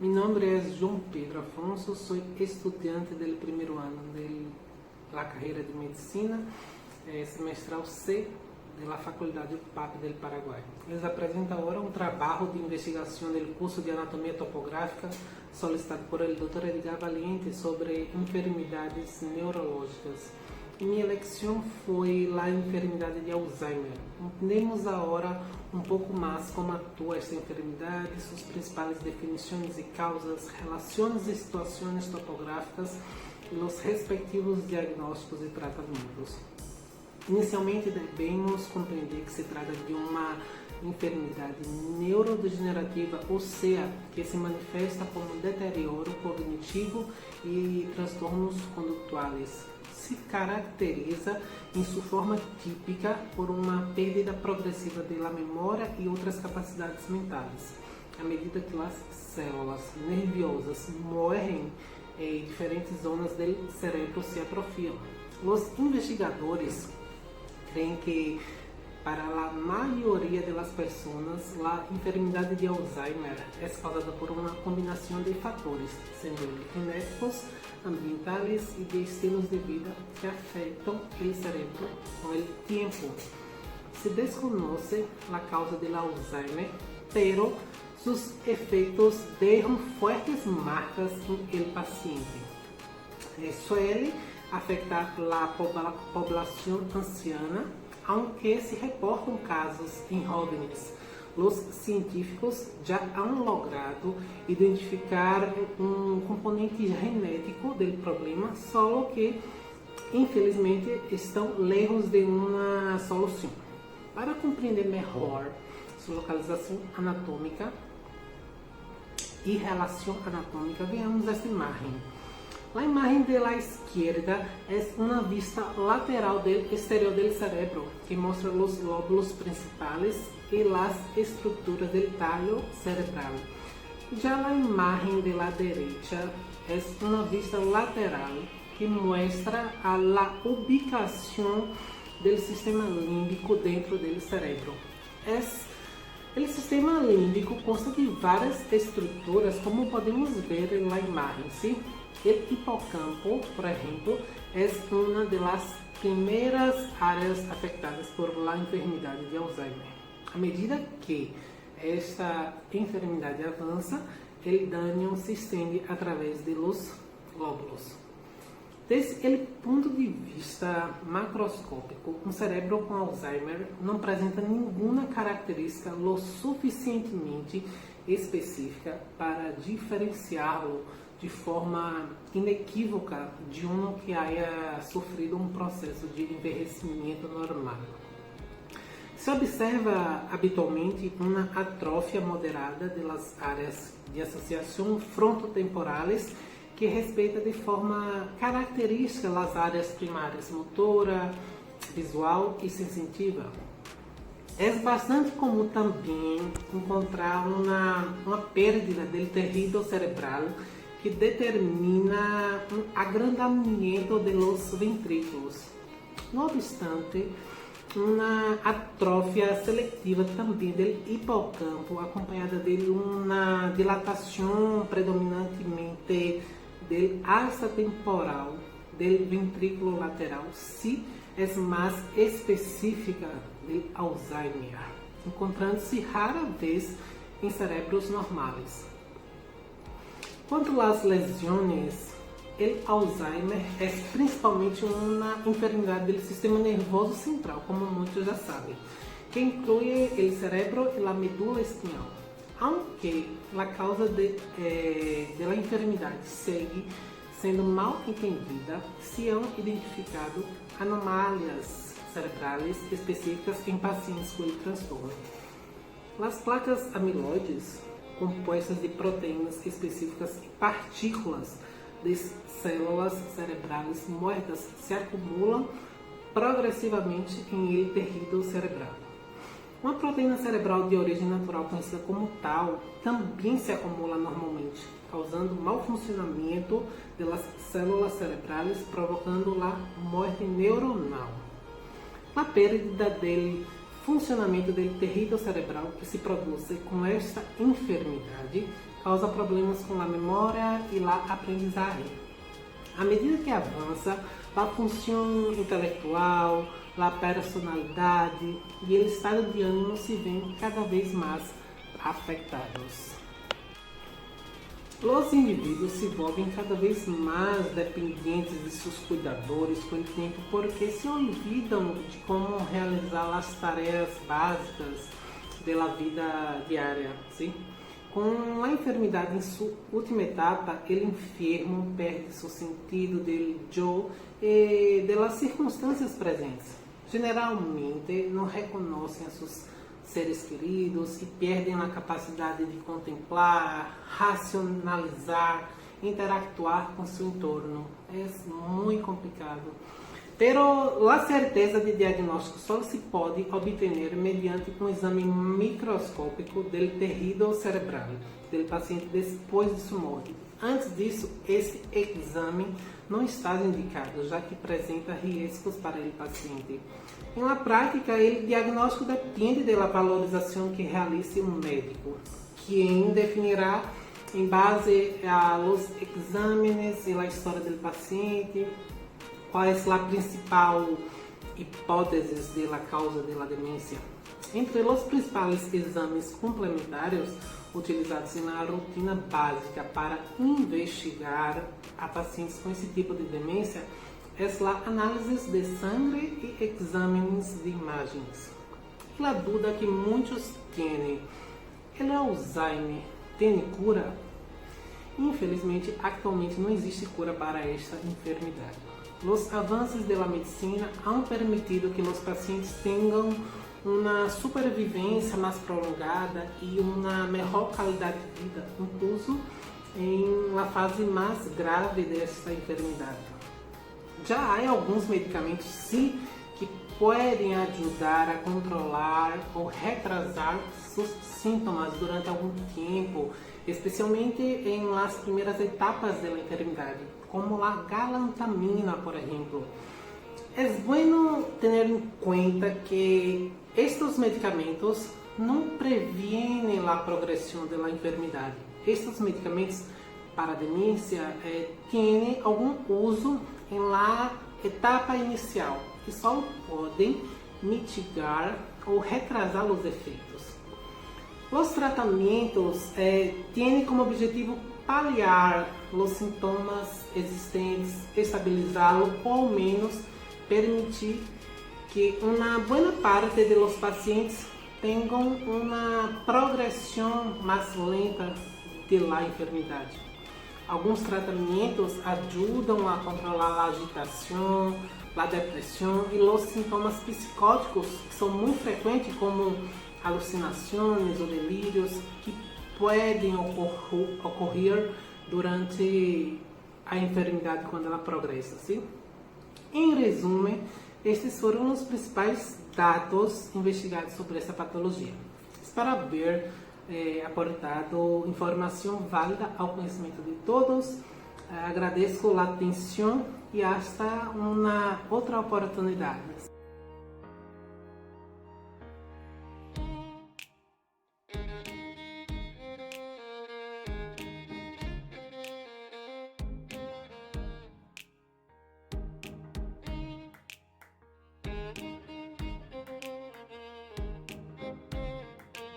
Mi nombre es João Pedro Afonso, soy estudiante del primer año de la carrera de Medicina semestral C de la Faculdad UPAP del Paraguay. Les apresento ahora un trabajo de investigación del curso de Anatomía Topográfica solicitado por el Dr. Edgar Valiente sobre enfermedades neurológicas. E minha eleição foi a enfermidade de Alzheimer. Entendemos agora um pouco mais como atua esta enfermidade, suas principais definições e causas, relações e situações topográficas e os respectivos diagnósticos e tratamentos. Inicialmente, devemos compreender que se trata de uma enfermidade neurodegenerativa, ou seja, que se manifesta como deterioro cognitivo e transtornos condutuais. Se caracteriza em sua forma típica por uma perda progressiva da memória e outras capacidades mentais, à medida que as células nerviosas morrem e diferentes zonas do cérebro se atrofiam. Os investigadores creem que para a maioria das pessoas, a enfermidade de Alzheimer é causada por uma combinação de fatores, sendo genéticos, ambientales e de estilos de vida que afetam o cérebro com o tempo. Se desconoce a causa do Alzheimer, pero seus efeitos deixam fortes marcas no paciente. Suele afetar a população anciana, aunque se reportam casos em jovens. Os científicos já han logrado identificar um componente genético do problema, só que, infelizmente, estão lejos de uma solução. Para compreender melhor sua localização anatômica e relação anatômica, veamos esta imagem. A imagem da esquerda é uma vista lateral do exterior do cérebro, que mostra os lóbulos principais e as estruturas do talho cerebral. Já a imagem da direita é uma vista lateral, que mostra a ubicação do sistema límbico dentro do cérebro. O sistema límbico consta de várias estruturas, como podemos ver na imagem. ¿Sí? O hipocampo, por exemplo, é uma das primeiras áreas afetadas por a enfermidade de Alzheimer. À medida que esta enfermidade avança, o dano se estende através dos lóbulos. Desde o ponto de vista macroscópico, um cérebro com Alzheimer não apresenta nenhuma característica lo suficientemente específica para diferenciá-lo de forma inequívoca de um que haya sofrido um processo de envelhecimento normal. Se observa habitualmente uma atrofia moderada das áreas de associação frontotemporales que respeita de forma característica as áreas primárias motora, visual e sensitiva. É bastante comum também encontrar uma perda do tecido cerebral que determina um agrandamento dos ventrículos. No obstante, uma atrofia seletiva também do hipocampo, acompanhada de uma dilatação predominantemente do asa temporal do ventrículo lateral, se é mais específica do Alzheimer, encontrando-se rara vez em cérebros normais. Quanto às lesões, o Alzheimer é principalmente uma enfermidade do sistema nervoso central, como muitos já sabem, que inclui o cérebro e a medula espinhal. Aunque a causa da enfermidade segue sendo mal entendida, se han identificado anomalias cerebrais específicas em pacientes com o transtorno. As placas amiloides, compostas de proteínas específicas e partículas de células cerebrais mortas, se acumulam progressivamente em el tecido cerebral. Uma proteína cerebral de origem natural, conhecida como tau, também se acumula normalmente, causando mau funcionamento das células cerebrais, provocando a morte neuronal. A perda do funcionamento do tecido cerebral que se produz com esta enfermidade causa problemas com a memória e a aprendizagem. À medida que avança, a função intelectual, a personalidade e o estado de ânimo se veem cada vez mais afetados. Os indivíduos se volvem cada vez mais dependentes de seus cuidadores com o tempo porque se olvidam de como realizar as tarefas básicas da vida diária. Sim? Com a enfermidade em sua última etapa, o enfermo perde seu sentido de eu e das circunstâncias presentes. Geralmente não reconhecem a seus seres queridos e perdem a capacidade de contemplar, racionalizar, interactuar com seu entorno. É muito complicado. Pero a certeza de diagnóstico só se pode obter mediante um exame microscópico do tecido cerebral do paciente depois de sua morte. Antes disso, esse exame não está indicado, já que apresenta riscos para o paciente. Na prática, o diagnóstico depende da valorização que realize um médico, quem definirá em base aos exames e a história do paciente qual é a principal hipótese da causa da demência. Entre os principais exames complementares utilizados na rotina básica para investigar a pacientes com esse tipo de demência é a análise de sangue e exames de imagens. A dúvida que muitos têm, o Alzheimer tem cura? Infelizmente, atualmente não existe cura para esta enfermidade. Os avanços da medicina han permitido que os pacientes tenham uma sobrevivência mais prolongada e uma melhor qualidade de vida, incluso em uma fase mais grave desta enfermidade. Já há alguns medicamentos, sim, que podem ajudar a controlar ou retrasar seus sintomas durante algum tempo, especialmente em las primeiras etapas da enfermidade, como a galantamina, por exemplo. É bueno ter em conta que estes medicamentos não previnem a progressão da enfermidade. Estes medicamentos para demência têm algum uso em la etapa inicial, que só podem mitigar ou retrasar os efeitos. Os tratamentos têm como objetivo paliar os sintomas existentes, estabilizá-los ou ao menos permitir que uma boa parte dos pacientes tenham uma progressão mais lenta da enfermidade. Alguns tratamentos ajudam a controlar a agitação, a depressão e os sintomas psicóticos que são muito frequentes, como alucinações ou delírios, que podem ocorrer durante a enfermidade quando ela progressa. Sim? Em resumo, estes foram os principais dados investigados sobre essa patologia. Espero haver aportado informação válida ao conhecimento de todos. Agradeço a atenção e hasta uma outra oportunidade.